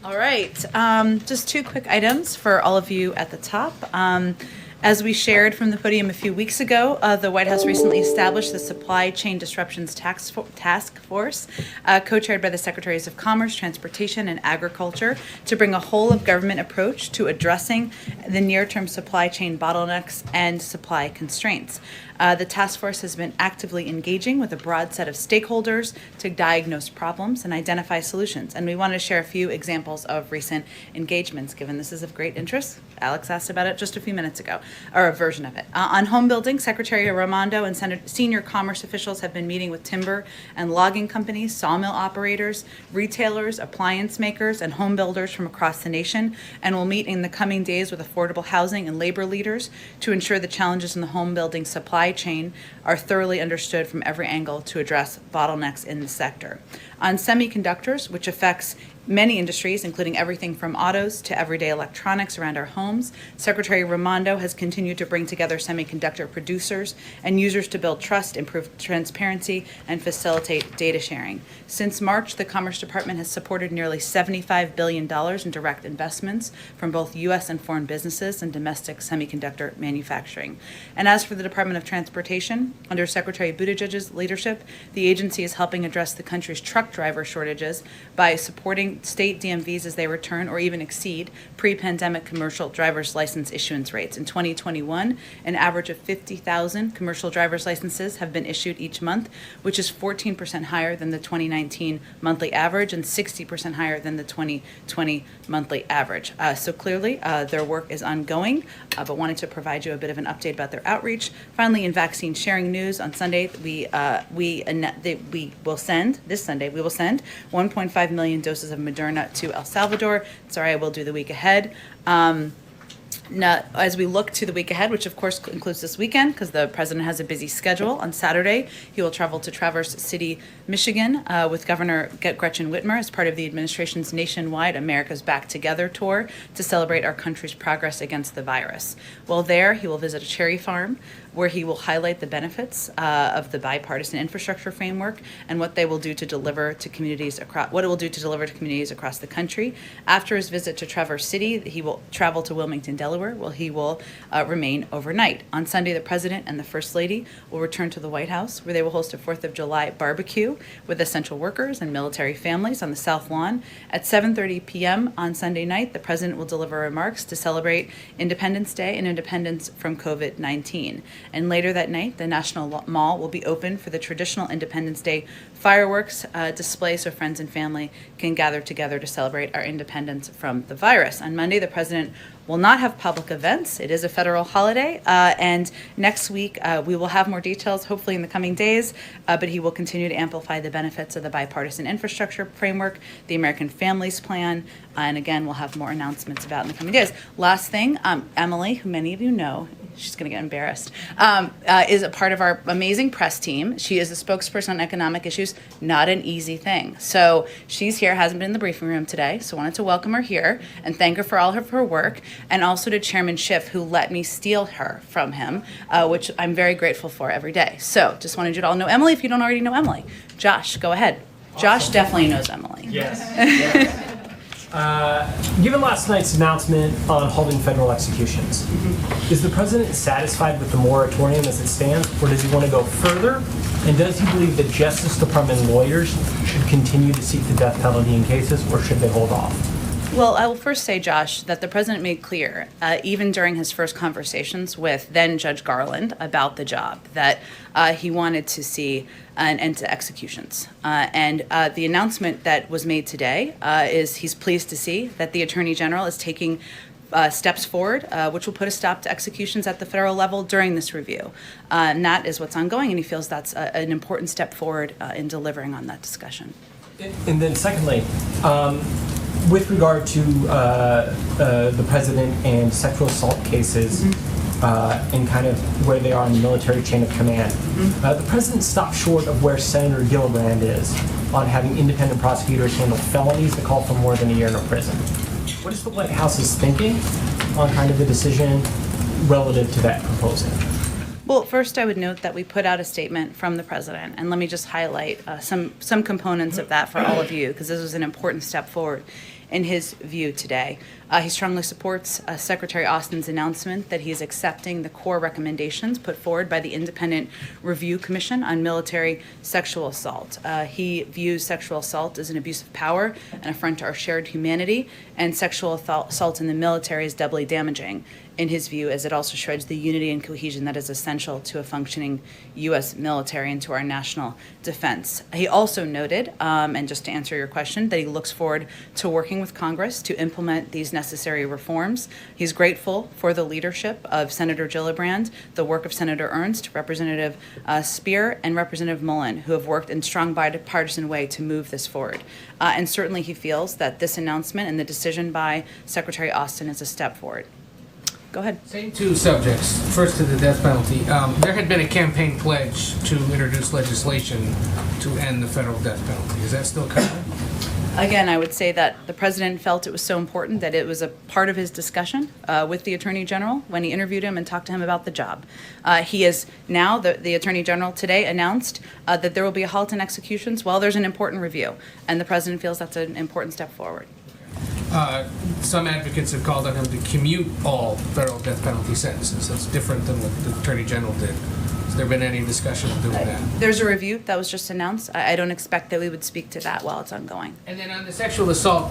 All right, just two quick items for all of you at the top. As we shared from the podium a few weeks ago, the White House recently established the Supply Chain Disruptions Task Force, co-chaired by the Secretaries of Commerce, Transportation, and Agriculture, to bring a whole-of-government approach to addressing the near-term supply chain bottlenecks and supply constraints. The task force has been actively engaging with a broad set of stakeholders to diagnose problems and identify solutions. And we want to share a few examples of recent engagements, given this is of great interest. Alex asked about it just a few minutes ago, or a version of it. On home building, Secretary Raimondo and senior commerce officials have been meeting with timber and logging companies, sawmill operators, retailers, appliance makers, and home builders from across the nation, and will meet in the coming days with affordable housing and labor leaders to ensure the challenges in the home building supply chain are thoroughly understood from every angle to address bottlenecks in the sector. On semiconductors, which affects many industries, including everything from autos to everyday electronics around our homes, Secretary Raimondo has continued to bring together semiconductor producers and users to build trust, improve transparency, and facilitate data sharing. Since March, the Commerce Department has supported nearly $75 billion in direct investments from both U.S. and foreign businesses and domestic semiconductor manufacturing. And as for the Department of Transportation, under Secretary Buttigieg's leadership, the agency is helping address the country's truck driver shortages by supporting state DMVs as they return or even exceed pre-pandemic commercial driver's license issuance rates. In 2021, an average of 50,000 commercial driver's licenses have been issued each month, which is 14% higher than the 2019 monthly average and 60% higher than the 2020 monthly average. So clearly, their work is ongoing, but wanted to provide you a bit of an update about their outreach. Finally, in vaccine sharing news, on Sunday, we will send 1.5 million doses of Moderna to El Salvador. Sorry, I will do the week ahead. Now, as we look to the week ahead, which of course includes this weekend, because the president has a busy schedule, on Saturday he will travel to Traverse City, Michigan, with Governor Gretchen Whitmer as part of the administration's nationwide America's Back Together tour to celebrate our country's progress against the virus. While there, he will visit a cherry farm where he will highlight the benefits of the bipartisan infrastructure framework and what they will do to deliver to communities across the country. After his visit to Traverse City, he will travel to Wilmington, Delaware, where he will remain overnight. On Sunday, the president and the first lady will return to the White House, where they will host a 4th of July barbecue with essential workers and military families on the South Lawn. At 7:30 p.m. on Sunday night, the president will deliver remarks to celebrate Independence Day and independence from COVID-19. And later that night, the National Mall will be open for the traditional Independence Day fireworks display so friends and family can gather together to celebrate our independence from the virus. On Monday, the president will not have public events. It is a federal holiday, and next week we will have more details, hopefully in the coming days, but he will continue to amplify the benefits of the bipartisan infrastructure framework, the American Families Plan, and again, we'll have more announcements about in the coming days. Last thing, Emily, who many of you know, she's going to get embarrassed, is a part of our amazing press team. She is the spokesperson on economic issues, not an easy thing. So she's here, hasn't been in the briefing room today, so wanted to welcome her here and thank her for all of her work, and also to Chairman Schiff, who let me steal her from him, which I'm very grateful for every day. So just wanted you to all know Emily if you don't already know Emily. Josh, go ahead. Awesome. Josh definitely knows Emily. Yes. Yes. Given last night's announcement on holding federal executions, is the president satisfied with the moratorium as it stands, or does he want to go further? And does he believe that Justice Department lawyers should continue to seek the death penalty in cases, or should they hold off? Well, I will first say, Josh, that the president made clear, even during his first conversations with then Judge Garland about the job, that he wanted to see an end to executions. And the announcement that was made today is he's pleased to see that the Attorney General is taking steps forward, which will put a stop to executions at the federal level during this review. And that is what's ongoing, and he feels that's an important step forward in delivering on that discussion. And then secondly, with regard to the president and sexual assault cases and kind of where they are in the military chain of command, the president stopped short of where Senator Gillibrand is on having independent prosecutors handle felonies that call for more than a year in prison. What is the White House's thinking on kind of the decision relative to that proposal? Well, first I would note that we put out a statement from the president, and let me just highlight some components of that for all of you, because this was an important step forward. in his view today. He strongly supports Secretary Austin's announcement that he is accepting the core recommendations put forward by the Independent Review Commission on Military Sexual Assault. He views sexual assault as an abuse of power, an affront to our shared humanity, and sexual assault in the military is doubly damaging, in his view, as it also shreds the unity and cohesion that is essential to a functioning U.S. military and to our national defense. He also noted, and just to answer your question, that he looks forward to working with Congress to implement these necessary reforms. He's grateful for the leadership of Senator Gillibrand, the work of Senator Ernst, Representative Speer, and Representative Mullen, who have worked in strong bipartisan way to move this forward. And certainly he feels that this announcement and the decision by Secretary Austin is a step forward. Go ahead. Same two subjects. First to the death penalty. There had been a campaign pledge to introduce legislation to end the federal death penalty. Is that still current? Again, I would say that the president felt it was so important that it was a part of his discussion with the Attorney General when he interviewed him and talked to him about the job. He is now, the Attorney General today announced that there will be a halt in executions while there's an important review, and the president feels that's an important step forward. Some advocates have called on him to commute all federal death penalty sentences. That's different than what the Attorney General did. Has there been any discussion of doing that? There's a review that was just announced. I don't expect that we would speak to that while it's ongoing. And then on the sexual assault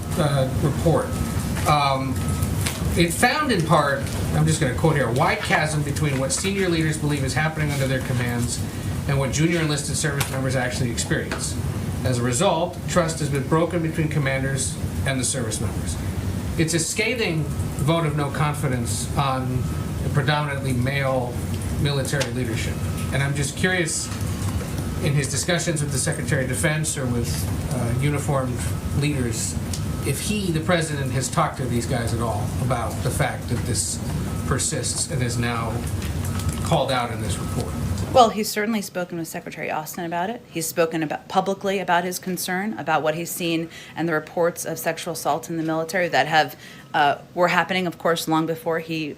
report, it found in part, I'm just going to quote here, a wide chasm between what senior leaders believe is happening under their commands and what junior enlisted service members actually experience. As a result, trust has been broken between commanders and the service members. It's a scathing vote of no confidence on a predominantly male military leadership. And I'm just curious, in his discussions with the Secretary of Defense or with uniformed leaders, if he, the president, has talked to these guys at all about the fact that this persists and is now called out in this report. Well, he's certainly spoken with Secretary Austin about it. He's spoken about publicly about his concern about what he's seen and the reports of sexual assault in the military that have were happening, of course, long before he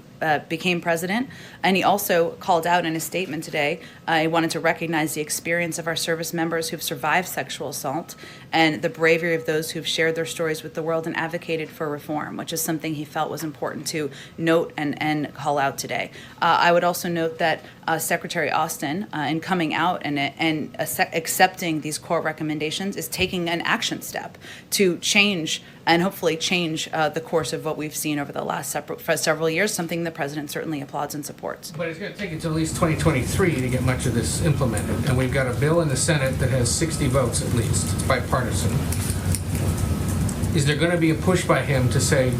became president. And he also called out in a statement today, he wanted to recognize the experience of our service members who've survived sexual assault and the bravery of those who've shared their stories with the world and advocated for reform, which is something he felt was important to note and call out today. I would also note that Secretary Austin, in coming out and accepting these core recommendations, is taking an action step to change and hopefully change the course of what we've seen over the last several years, something the president certainly applauds and supports. But it's going to take until at least 2023 to get much of this implemented. And we've got a bill in the Senate that has 60 votes at least. It's bipartisan. Is there going to be a push by him to say,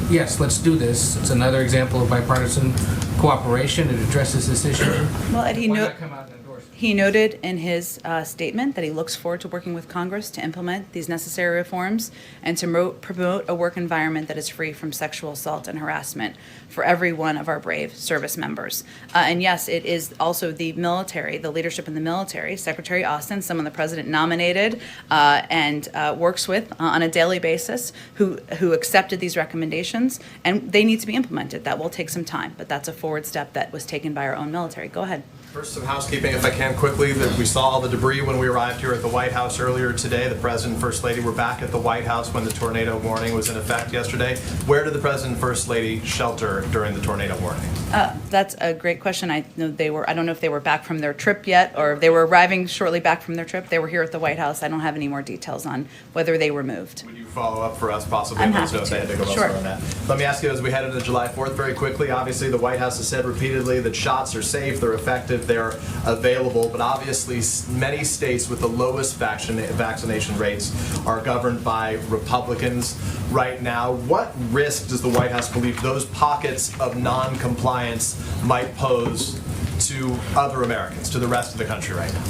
yes, let's do this? It's another example of bipartisan cooperation. It addresses this issue. Well, Ed, Why not come out and endorse it? he noted in his statement that he looks forward to working with Congress to implement these necessary reforms and to promote a work environment that is free from sexual assault and harassment for every one of our brave service members. And yes, it is also the military, the leadership in the military, Secretary Austin, someone the president nominated and works with on a daily basis, who accepted these recommendations, and they need to be implemented. That will take some time, but that's a forward step that was taken by our own military. Go ahead. First, some housekeeping, if I can quickly, that we saw all the debris when we arrived here at the White House earlier today. The President and First Lady were back at the White House when the tornado warning was in effect yesterday. Where did the President and First Lady shelter during the tornado warning? That's a great question. I know I don't know if they were back from their trip yet, or if they were arriving shortly back from their trip. They were here at the White House. I don't have any more details on whether they were moved. Would you follow up for us possibly? I'm Let us happy know if they to. had to go Sure. elsewhere on that. Let me ask you, as we head into July 4th very quickly, obviously the White House has said repeatedly that shots are safe, they're effective, they're available, but obviously many states with the lowest vaccination rates are governed by Republicans right now. What risk does the White House believe those pockets of non-compliance might pose to other Americans, to the rest of the country right now?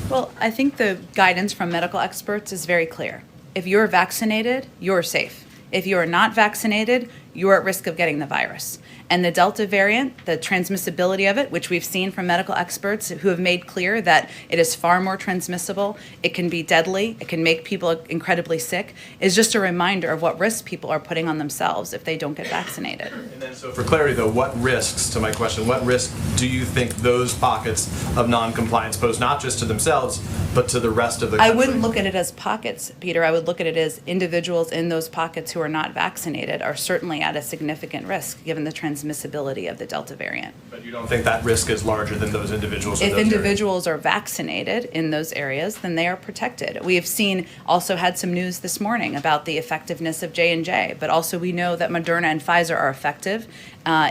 Well, I think the guidance from medical experts is very clear. If you're vaccinated, you're safe. If you are not vaccinated, you're at risk of getting the virus. And the Delta variant, the transmissibility of it, which we've seen from medical experts who have made clear that it is far more transmissible, it can be deadly, it can make people incredibly sick, is just a reminder of what risks people are putting on themselves if they don't get vaccinated. And then, so for clarity though, what risks, to my question, what risk do you think those pockets of non-compliance pose, not just to themselves, but to the rest of the I country? wouldn't look at it as pockets, Peter. I would look at it as individuals in those pockets who are not vaccinated are certainly at a significant risk given the transmissibility of the Delta variant. But you don't think that risk is larger than those individuals in If those areas? individuals are vaccinated in those areas, then they are protected. We have seen, also had some news this morning about the effectiveness of J&J, but also we know that Moderna and Pfizer are effective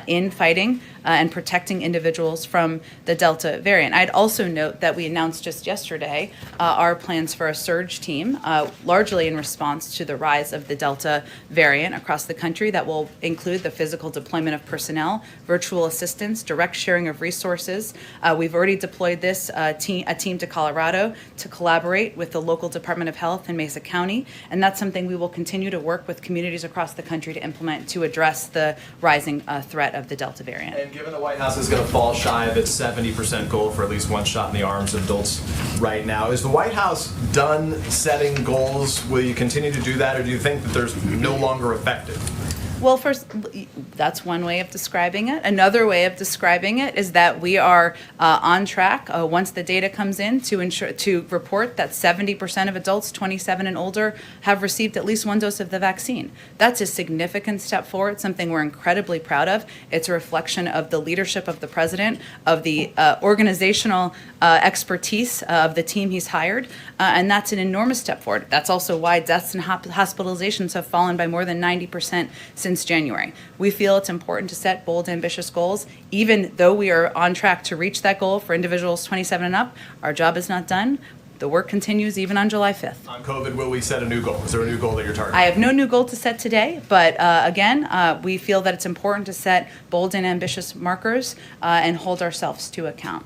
in fighting and protecting individuals from the Delta variant. I'd also note that we announced just yesterday our plans for a surge team, largely in response to the rise of the Delta variant across the country, that will include the physical deployment of personnel, virtual assistance, direct sharing of resources. We've already deployed this a team to Colorado to collaborate with the local Department of Health in Mesa County, and that's something we will continue to work with communities across the country to implement to address the rising threat of the Delta variant. And given the White House is going to fall shy of its 70% goal for at least one shot in the arms of adults right now, is the White House done setting goals? Will you continue to do that, or do you think that there's no longer effective? Well, first, that's one way of describing it. Another way of describing it is that we are on track once the data comes in to report that 70% of adults 27 and older have received at least one dose of the vaccine. That's a significant step forward, something we're incredibly proud of. It's a reflection of the leadership of the president, of the organizational expertise of the team he's hired, and that's an enormous step forward. That's also why deaths and hospitalizations have fallen by more than 90% since January. We feel it's important to set bold, ambitious goals. Even though we are on track to reach that goal for individuals 27 and up, our job is not done. The work continues even on July 5th. On COVID, will we set a new goal? Is there a new goal that you're targeting? I have no new goal to set today, but again, we feel that it's important to set bold and ambitious markers and hold ourselves to account.